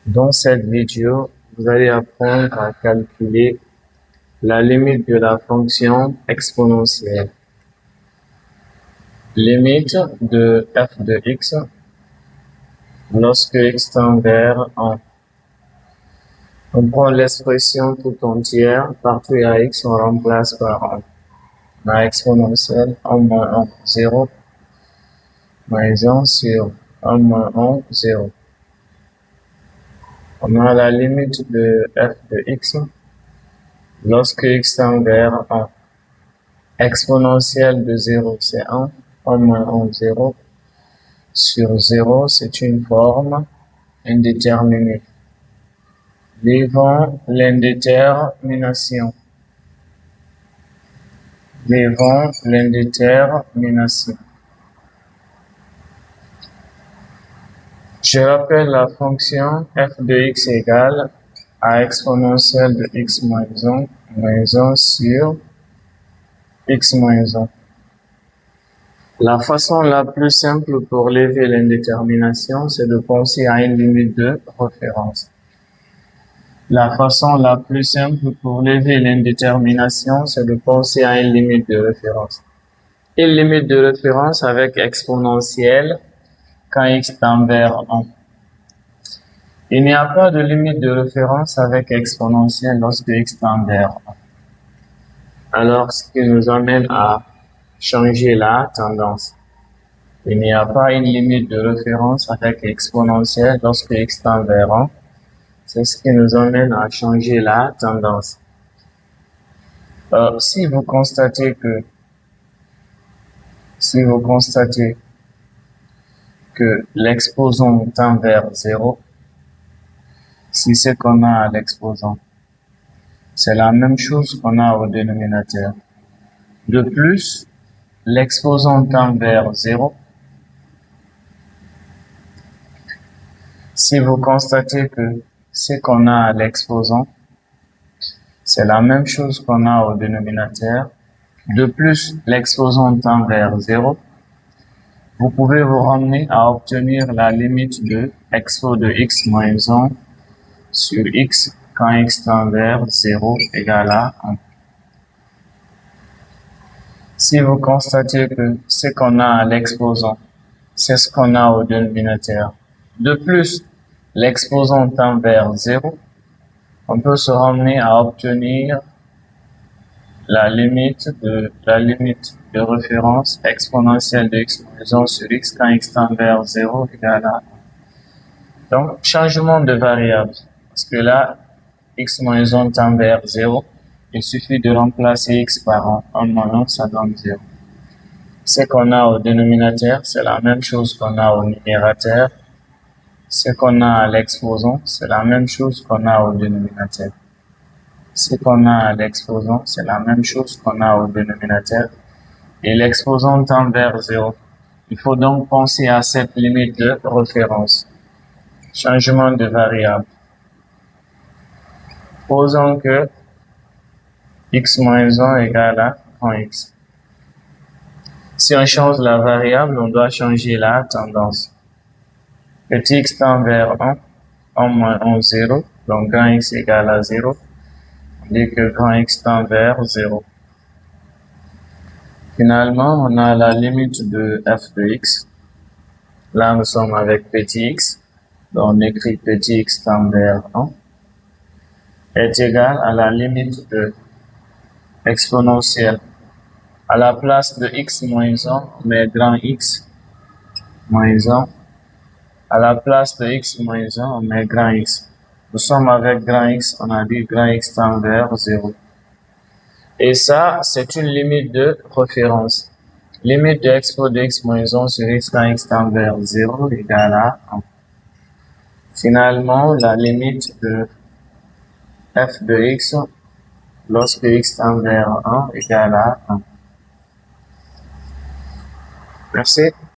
Dans cette vidéo, vous allez apprendre à calculer la limite de la fonction exponentielle. Limite de f de x lorsque x tend vers 1. On prend l'expression tout entière, partout il y a x, on remplace par 1. On a exponentielle 1 moins 1, 0, moins 1 sur 1 moins 1, 0. On a la limite de f de x lorsque x tend vers 1. Exponentielle de 0, c'est 1. 1 moins 1, 0. Sur 0, c'est une forme indéterminée. Vivons l'indétermination. Vivons l'indétermination. Je rappelle la fonction f de x égale à exponentielle de x moins 1 sur x moins 1. La façon la plus simple pour lever l'indétermination, c'est de penser à une limite de référence. La façon la plus simple pour lever l'indétermination, c'est de penser à une limite de référence. Une limite de référence avec exponentielle quand x tend vers 1. Il n'y a pas de limite de référence avec exponentielle lorsque x tend vers 1. Alors, ce qui nous amène à changer la tendance. Il n'y a pas une limite de référence avec exponentielle lorsque x tend vers 1. C'est ce qui nous amène à changer la tendance. Si vous constatez que l'exposant tend vers 0, si ce qu'on a à l'exposant, c'est la même chose qu'on a au dénominateur. De plus, l'exposant tend vers 0. Si vous constatez que ce qu'on a à l'exposant, c'est la même chose qu'on a au dénominateur. De plus, l'exposant tend vers 0. Vous pouvez vous ramener à obtenir la limite de expo de x moins 1 sur x quand x tend vers 0 égale à 1. Si vous constatez que ce qu'on a à l'exposant, c'est ce qu'on a au dénominateur. De plus, l'exposant tend vers 0. On peut se ramener à obtenir la limite de référence exponentielle de x moins 1 sur x quand x tend vers 0 égale à 1. Donc, changement de variable. Parce que là, x moins 1 tend vers 0. Il suffit de remplacer x par 1. 1 moins 1, ça donne 0. Ce qu'on a au dénominateur, c'est la même chose qu'on a au numérateur. Ce qu'on a à l'exposant, c'est la même chose qu'on a au dénominateur. Ce qu'on a à l'exposant, c'est la même chose qu'on a au dénominateur. Et l'exposant tend vers 0. Il faut donc penser à cette limite de référence. Changement de variable. Posons que x moins 1 égale à 1x. Si on change la variable, on doit changer la tendance. Petit x tend vers 1, 1 moins 1, 0. Donc grand x égale à 0. On dit que grand x tend vers 0. Finalement, on a la limite de f de x. Là, nous sommes avec petit x. Donc on écrit petit x tend vers 1 est égal à la limite de exponentielle. À la place de x moins 1, on met grand x moins 1. À la place de x moins 1, on met grand x. Nous sommes avec grand x, on a dit grand x tend vers 0. Et ça, c'est une limite de référence. Limite de expo de x moins 1 sur x quand x tend vers 0 égale à 1. Finalement, la limite de f de x lorsque x tend vers 1 égale à 1. Merci.